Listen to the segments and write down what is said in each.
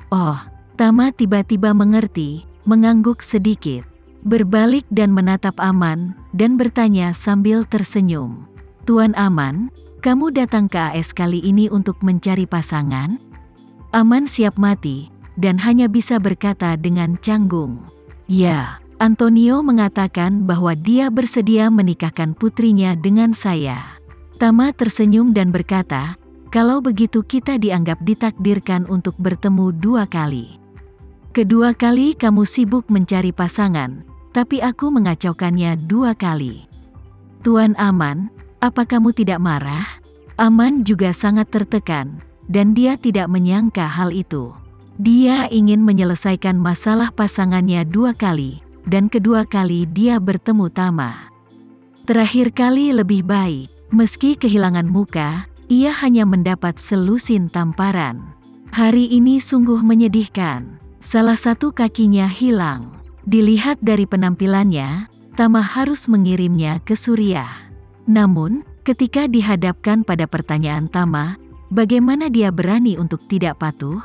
Oh, Tama tiba-tiba mengerti, mengangguk sedikit, berbalik dan menatap Aman, dan bertanya sambil tersenyum. Tuan Aman, kamu datang ke AS kali ini untuk mencari pasangan? Aman siap mati, dan hanya bisa berkata dengan canggung. Ya, Antonio mengatakan bahwa dia bersedia menikahkan putrinya dengan saya. Tama tersenyum dan berkata, kalau begitu kita dianggap ditakdirkan untuk bertemu 2 kali. Kedua kali kamu sibuk mencari pasangan, tapi aku mengacaukannya 2 kali. Tuan Aman, apa kamu tidak marah? Aman juga sangat tertekan, dan dia tidak menyangka hal itu. Dia ingin menyelesaikan masalah pasangannya 2 kali, dan kedua kali dia bertemu Tama. Terakhir kali lebih baik, meski kehilangan muka, ia hanya mendapat selusin tamparan. Hari ini sungguh menyedihkan. Salah satu kakinya hilang. Dilihat dari penampilannya, Tama harus mengirimnya ke Suriah. Namun, ketika dihadapkan pada pertanyaan Tama, bagaimana dia berani untuk tidak patuh?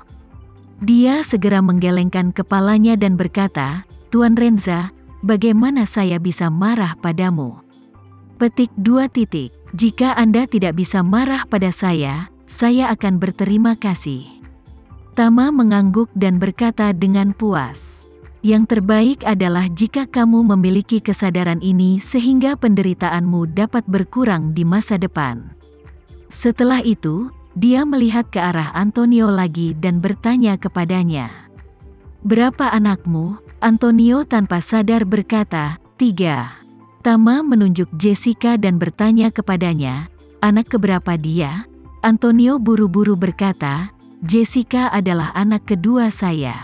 Dia segera menggelengkan kepalanya dan berkata, Tuan Renza, bagaimana saya bisa marah padamu? Petik 2 titik. Jika Anda tidak bisa marah pada saya akan berterima kasih. Tama mengangguk dan berkata dengan puas. Yang terbaik adalah jika kamu memiliki kesadaran ini sehingga penderitaanmu dapat berkurang di masa depan. Setelah itu, dia melihat ke arah Antonio lagi dan bertanya kepadanya. Berapa anakmu? Antonio tanpa sadar berkata, 3. Tama menunjuk Jessica dan bertanya kepadanya, anak keberapa dia? Antonio buru-buru berkata, Jessica adalah anak kedua saya.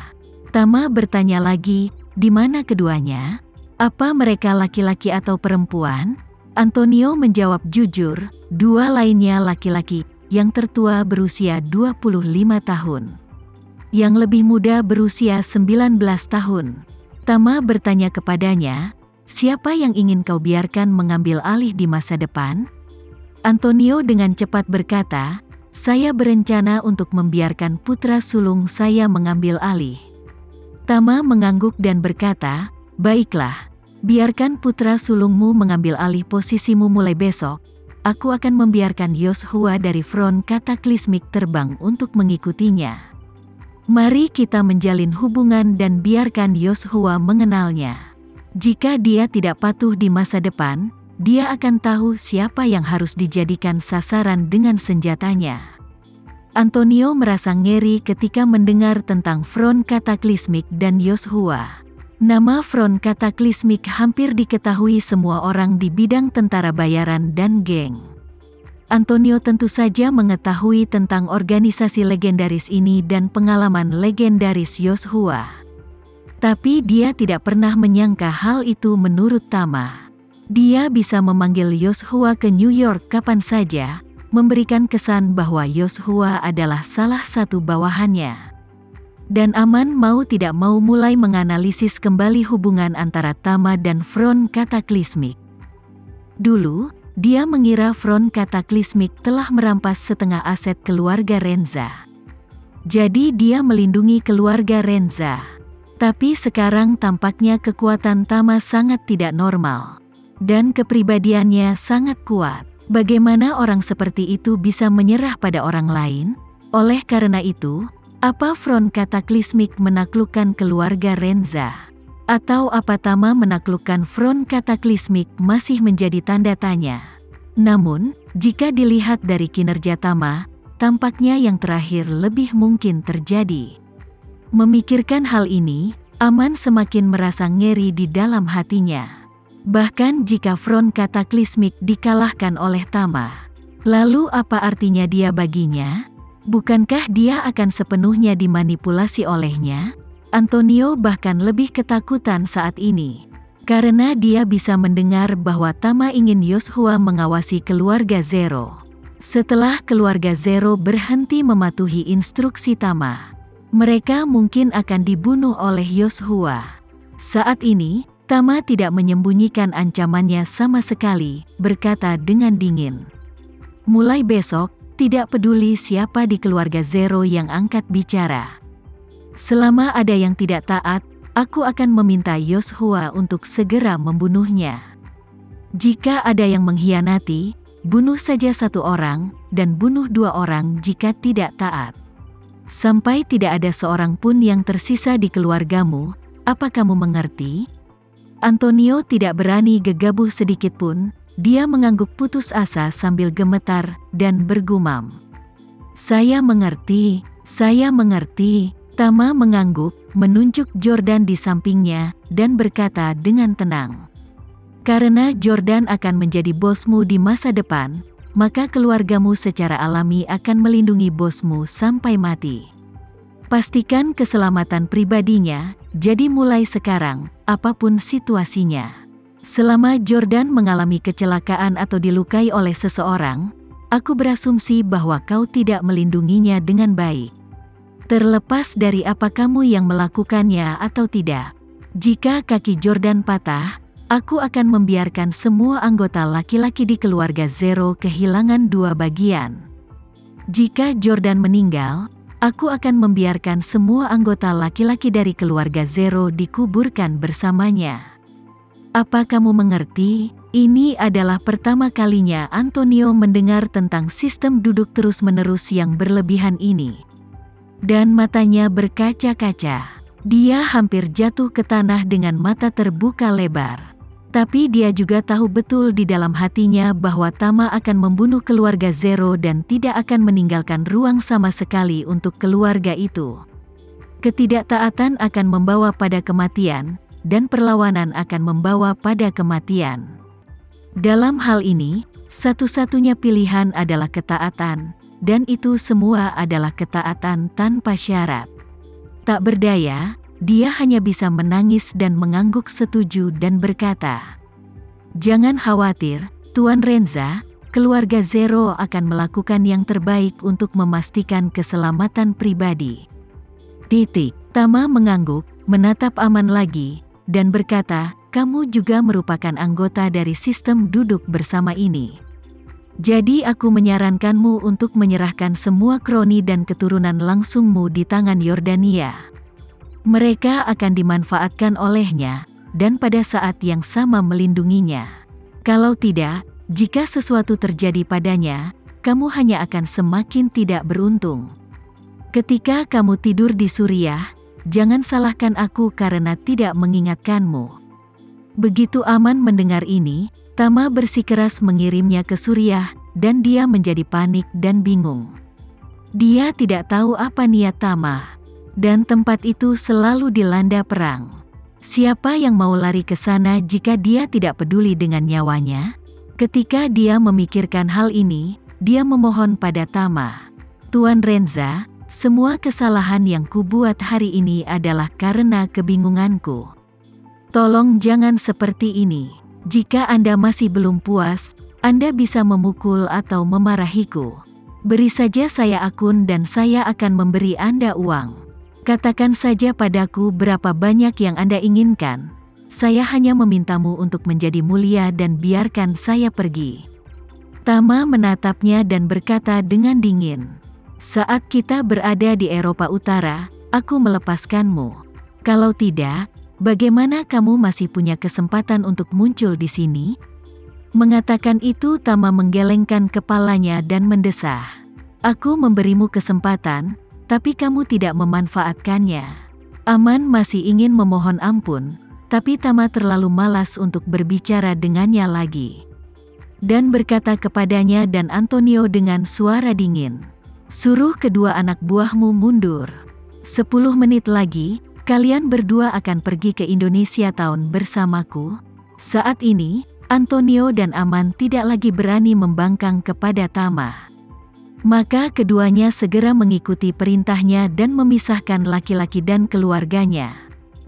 Tama bertanya lagi, di mana keduanya? Apa mereka laki-laki atau perempuan? Antonio menjawab jujur, 2 lainnya laki-laki, yang tertua berusia 25 tahun. Yang lebih muda berusia 19 tahun. Tama bertanya kepadanya, siapa yang ingin kau biarkan mengambil alih di masa depan? Antonio dengan cepat berkata, saya berencana untuk membiarkan putra sulung saya mengambil alih. Tama mengangguk dan berkata, baiklah, biarkan putra sulungmu mengambil alih posisimu mulai besok. Aku akan membiarkan Yoshua dari front kataklismik terbang untuk mengikutinya. Mari kita menjalin hubungan dan biarkan Yoshua mengenalnya. Jika dia tidak patuh di masa depan, dia akan tahu siapa yang harus dijadikan sasaran dengan senjatanya. Antonio merasa ngeri ketika mendengar tentang front kataklismik dan Yoshua. Nama front kataklismik hampir diketahui semua orang di bidang tentara bayaran dan geng. Antonio tentu saja mengetahui tentang organisasi legendaris ini dan pengalaman legendaris Yoshua. Tapi dia tidak pernah menyangka hal itu menurut Tama. Dia bisa memanggil Yoshua ke New York kapan saja, memberikan kesan bahwa Yoshua adalah salah satu bawahannya. Dan Aman mau tidak mau mulai menganalisis kembali hubungan antara Tama dan front kataklismik. Dulu, dia mengira front kataklismik telah merampas setengah aset keluarga Renza. Jadi dia melindungi keluarga Renza. Tapi sekarang tampaknya kekuatan Tama sangat tidak normal. Dan kepribadiannya sangat kuat. Bagaimana orang seperti itu bisa menyerah pada orang lain? Oleh karena itu, apa front kataklismik menaklukkan keluarga Renza? Atau apa Tama menaklukkan front kataklismik masih menjadi tanda tanya. Namun, jika dilihat dari kinerja Tama, tampaknya yang terakhir lebih mungkin terjadi. Memikirkan hal ini, Aman semakin merasa ngeri di dalam hatinya. Bahkan jika front kataklismik dikalahkan oleh Tama, lalu apa artinya dia baginya? Bukankah dia akan sepenuhnya dimanipulasi olehnya? Antonio bahkan lebih ketakutan saat ini. Karena dia bisa mendengar bahwa Tama ingin Yoshua mengawasi keluarga Zero. Setelah keluarga Zero berhenti mematuhi instruksi Tama, mereka mungkin akan dibunuh oleh Yoshua. Saat ini, Tama tidak menyembunyikan ancamannya sama sekali, berkata dengan dingin. Mulai besok, tidak peduli siapa di keluarga Zero yang angkat bicara. Selama ada yang tidak taat, aku akan meminta Yoshua untuk segera membunuhnya. Jika ada yang mengkhianati, bunuh saja 1 orang, dan bunuh 2 orang jika tidak taat. Sampai tidak ada seorang pun yang tersisa di keluargamu, apa kamu mengerti? Antonio tidak berani gegabah sedikit pun, dia mengangguk putus asa sambil gemetar, dan bergumam. Saya mengerti, Tama mengangguk, menunjuk Jordan di sampingnya, dan berkata dengan tenang. Karena Jordan akan menjadi bosmu di masa depan, maka keluargamu secara alami akan melindungi bosmu sampai mati. Pastikan keselamatan pribadinya, jadi mulai sekarang, apapun situasinya. Selama Jordan mengalami kecelakaan atau dilukai oleh seseorang, aku berasumsi bahwa kau tidak melindunginya dengan baik. Terlepas dari apa kamu yang melakukannya atau tidak. Jika kaki Jordan patah, aku akan membiarkan semua anggota laki-laki di keluarga Zero kehilangan 2 bagian. Jika Jordan meninggal, aku akan membiarkan semua anggota laki-laki dari keluarga Zero dikuburkan bersamanya. Apa kamu mengerti? Ini adalah pertama kalinya Antonio mendengar tentang sistem duduk terus-menerus yang berlebihan ini. Dan matanya berkaca-kaca. Dia hampir jatuh ke tanah dengan mata terbuka lebar. Tapi dia juga tahu betul di dalam hatinya bahwa Tama akan membunuh keluarga Zero dan tidak akan meninggalkan ruang sama sekali untuk keluarga itu. Ketidaktaatan akan membawa pada kematian, dan perlawanan akan membawa pada kematian. Dalam hal ini, satu-satunya pilihan adalah ketaatan, dan itu semua adalah ketaatan tanpa syarat. Tak berdaya, dia hanya bisa menangis dan mengangguk setuju dan berkata, "Jangan khawatir, Tuan Renza, keluarga Zero akan melakukan yang terbaik untuk memastikan keselamatan pribadi." Tama mengangguk, menatap Aman lagi, dan berkata, "Kamu juga merupakan anggota dari sistem duduk bersama ini. Jadi aku menyarankanmu untuk menyerahkan semua kroni dan keturunan langsungmu di tangan Yordania. Mereka akan dimanfaatkan olehnya, dan pada saat yang sama melindunginya. Kalau tidak, jika sesuatu terjadi padanya, kamu hanya akan semakin tidak beruntung. Ketika kamu tidur di Suriah, jangan salahkan aku karena tidak mengingatkanmu." Begitu Aman mendengar ini, Tama bersikeras mengirimnya ke Suriah, dan dia menjadi panik dan bingung. Dia tidak tahu apa niat Tama, dan tempat itu selalu dilanda perang. Siapa yang mau lari ke sana jika dia tidak peduli dengan nyawanya? Ketika dia memikirkan hal ini, dia memohon pada Tama, "Tuan Renza, semua kesalahan yang kubuat hari ini adalah karena kebingunganku. Tolong jangan seperti ini. Jika Anda masih belum puas, Anda bisa memukul atau memarahiku. Beri saja saya akun dan saya akan memberi Anda uang. Katakan saja padaku berapa banyak yang Anda inginkan. Saya hanya memintamu untuk menjadi mulia dan biarkan saya pergi." Tama menatapnya dan berkata dengan dingin, "Saat kita berada di Eropa Utara, aku melepaskanmu. Kalau tidak, bagaimana kamu masih punya kesempatan untuk muncul di sini?" Mengatakan itu Tama menggelengkan kepalanya dan mendesah, "Aku memberimu kesempatan, tapi kamu tidak memanfaatkannya." Aman masih ingin memohon ampun, tapi Tama terlalu malas untuk berbicara dengannya lagi. Dan berkata kepadanya dan Antonio dengan suara dingin, "Suruh kedua anak buahmu mundur. 10 menit lagi, kalian berdua akan pergi ke Indonesia tahun bersamaku." Saat ini, Antonio dan Aman tidak lagi berani membangkang kepada Tama. Maka keduanya segera mengikuti perintahnya dan memisahkan laki-laki dan keluarganya.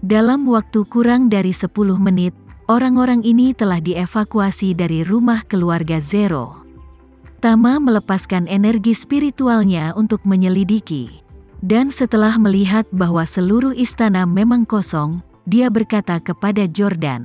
Dalam waktu kurang dari 10 menit, orang-orang ini telah dievakuasi dari rumah keluarga Zero. Tama melepaskan energi spiritualnya untuk menyelidiki. Dan setelah melihat bahwa seluruh istana memang kosong, dia berkata kepada Jordan,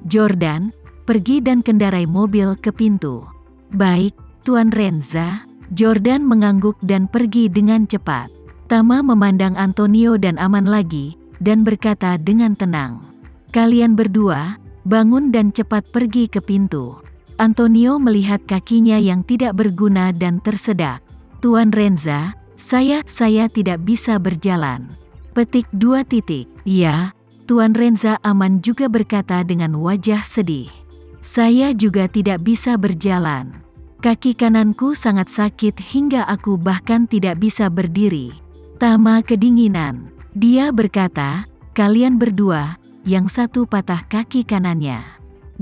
"Jordan, pergi dan kendarai mobil ke pintu." "Baik, Tuan Renza." Jordan mengangguk dan pergi dengan cepat. Tama memandang Antonio dan Aman lagi, dan berkata dengan tenang, "Kalian berdua, bangun dan cepat pergi ke pintu." Antonio melihat kakinya yang tidak berguna dan tersedak. "Tuan Renza, saya tidak bisa berjalan." Petik 2. "Ya, Tuan Renza," Aman juga berkata dengan wajah sedih. "Saya juga tidak bisa berjalan. Kaki kananku sangat sakit hingga aku bahkan tidak bisa berdiri." Tama kedinginan. Dia berkata, "Kalian berdua, yang satu patah kaki kanannya,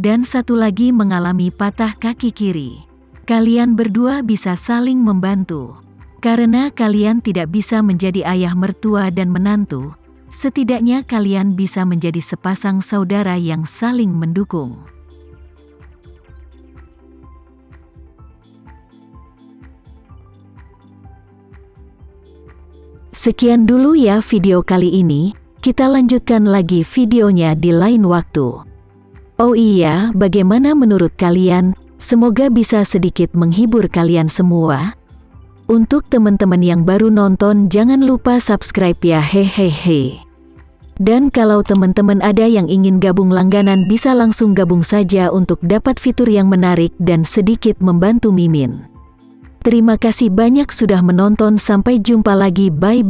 dan satu lagi mengalami patah kaki kiri. Kalian berdua bisa saling membantu. Karena kalian tidak bisa menjadi ayah mertua dan menantu, setidaknya kalian bisa menjadi sepasang saudara yang saling mendukung." Sekian dulu ya video kali ini, kita lanjutkan lagi videonya di lain waktu. Oh iya, bagaimana menurut kalian? Semoga bisa sedikit menghibur kalian semua. Untuk teman-teman yang baru nonton, jangan lupa subscribe ya, hehehe. Dan kalau teman-teman ada yang ingin gabung langganan, bisa langsung gabung saja untuk dapat fitur yang menarik dan sedikit membantu Mimin. Terima kasih banyak sudah menonton, sampai jumpa lagi, bye.